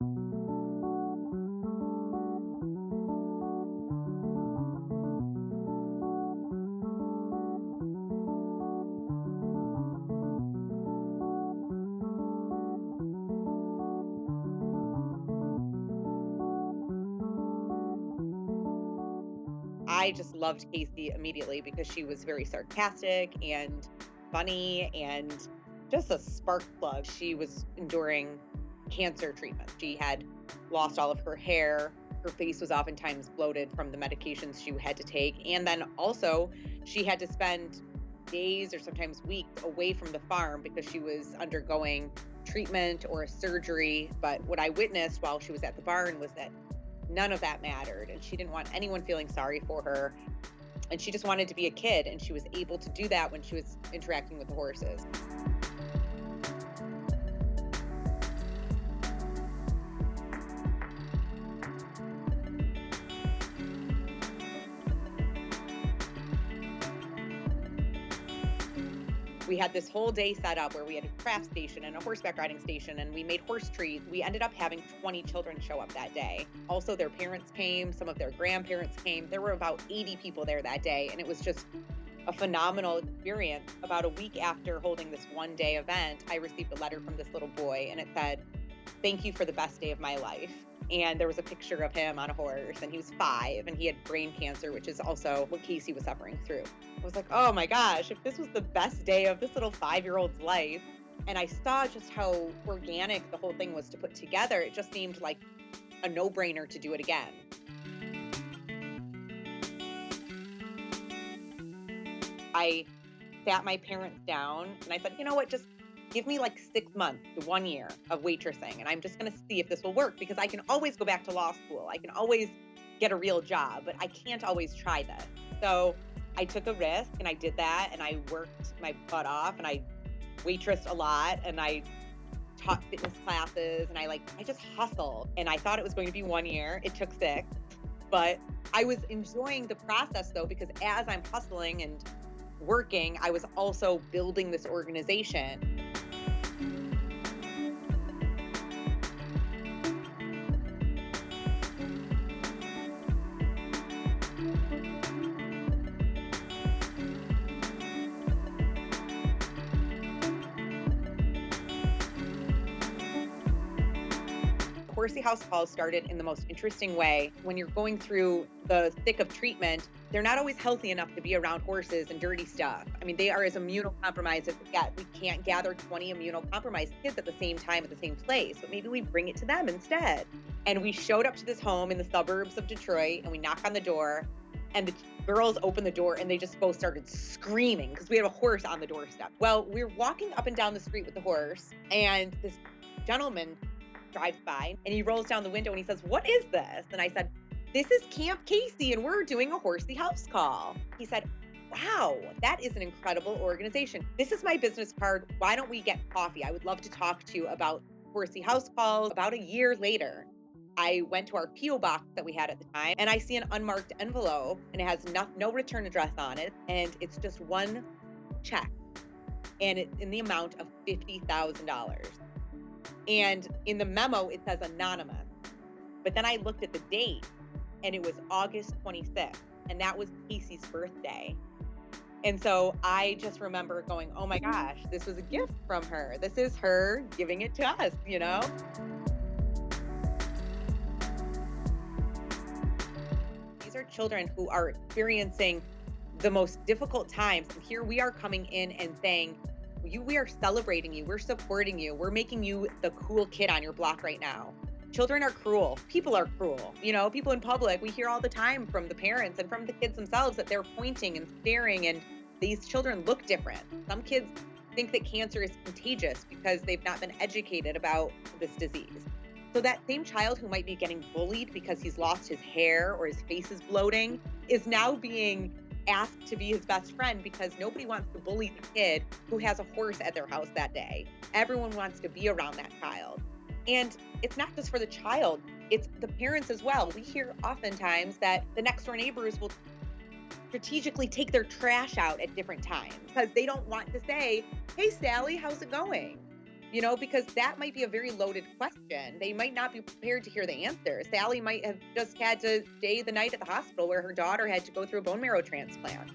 I just loved Casey immediately because she was very sarcastic and funny and just a spark plug. She was enduring cancer treatment. She had lost all of her hair. Her face was oftentimes bloated from the medications she had to take. And then also, she had to spend days or sometimes weeks away from the farm because she was undergoing treatment or a surgery. But what I witnessed while she was at the barn was that none of that mattered. And she didn't want anyone feeling sorry for her. And she just wanted to be a kid. And she was able to do that when she was interacting with the horses. We had this whole day set up where we had a craft station and a horseback riding station, and we made horse treats. We ended up having 20 children show up that day. Also, their parents came, some of their grandparents came. There were about 80 people there that day, and it was just a phenomenal experience. About a week after holding this one-day event, I received a letter from this little boy, and it said, "Thank you for the best day of my life." And there was a picture of him on a horse, and he was 5, and he had brain cancer, which is also what Casey was suffering through. I was like, oh my gosh, if this was the best day of this little 5-year-old's life, and I saw just how organic the whole thing was to put together, it just seemed like a no-brainer to do it again. I sat my parents down and I said, you know what, just give me like 6 months to 1 year of waitressing, and I'm just going to see if this will work because I can always go back to law school. I can always get a real job, but I can't always try this. So I took a risk and I did that, and I worked my butt off, and I waitressed a lot, and I taught fitness classes, and I just hustled, and I thought it was going to be 1 year. It took 6, but I was enjoying the process though, because as I'm hustling and working, I was also building this organization. Horsey House calls started in the most interesting way. When you're going through the thick of treatment, they're not always healthy enough to be around horses and dirty stuff. I mean, they are as immunocompromised as it gets. We can't gather 20 immunocompromised kids at the same time at the same place, but maybe we bring it to them instead. And we showed up to this home in the suburbs of Detroit, and we knock on the door, and the girls open the door, and they just both started screaming because we had a horse on the doorstep. Well, we're walking up and down the street with the horse, and this gentleman drives by, and he rolls down the window and he says, "What is this?" And I said, "This is Camp Casey, and we're doing a Horsey House call." He said, "Wow, that is an incredible organization. This is my business card. Why don't we get coffee? I would love to talk to you about Horsey House calls." About a year later, I went to our P.O. box that we had at the time, and I see an unmarked envelope, and it has no return address on it, and it's just one check, and it's in the amount of $50,000. And in the memo, it says anonymous. But then I looked at the date, and it was August 26th, and that was Casey's birthday. And so I just remember going, oh my gosh, this was a gift from her. This is her giving it to us, you know? These are children who are experiencing the most difficult times. And here we are coming in and saying, we are celebrating you. We're supporting you. We're making you the cool kid on your block right now. Children are cruel. People are cruel. You know, people in public, we hear all the time from the parents and from the kids themselves that they're pointing and staring, and these children look different. Some kids think that cancer is contagious because they've not been educated about this disease. So that same child who might be getting bullied because he's lost his hair or his face is bloating is now being asked to be his best friend because nobody wants to bully the kid who has a horse at their house that day. Everyone wants to be around that child. And it's not just for the child, it's the parents as well. We hear oftentimes that the next door neighbors will strategically take their trash out at different times because they don't want to say, "Hey, Sally, how's it going?" because that might be a very loaded question. They might not be prepared to hear the answer. Sally might have just had to stay the night at the hospital where her daughter had to go through a bone marrow transplant.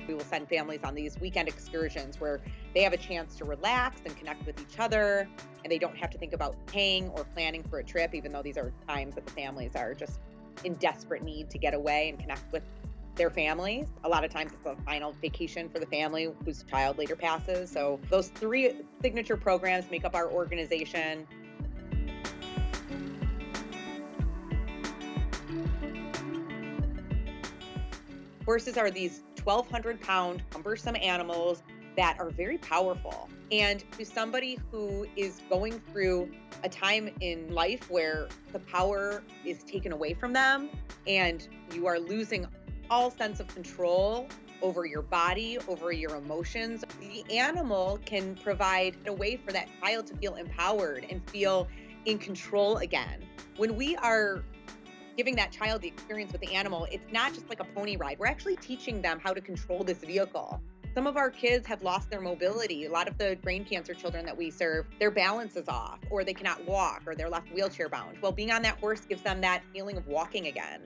We will send families on these weekend excursions where they have a chance to relax and connect with each other, and they don't have to think about paying or planning for a trip, even though these are times that the families are just in desperate need to get away and connect with their families. A lot of times it's a final vacation for the family whose child later passes. So those three signature programs make up our organization. Horses are these 1,200-pound cumbersome animals that are very powerful. And to somebody who is going through a time in life where the power is taken away from them and you are losing all sense of control over your body, over your emotions, the animal can provide a way for that child to feel empowered and feel in control again. When we are giving that child the experience with the animal, it's not just like a pony ride. We're actually teaching them how to control this vehicle. Some of our kids have lost their mobility. A lot of the brain cancer children that we serve, their balance is off, or they cannot walk, or they're left wheelchair bound. Well, being on that horse gives them that feeling of walking again.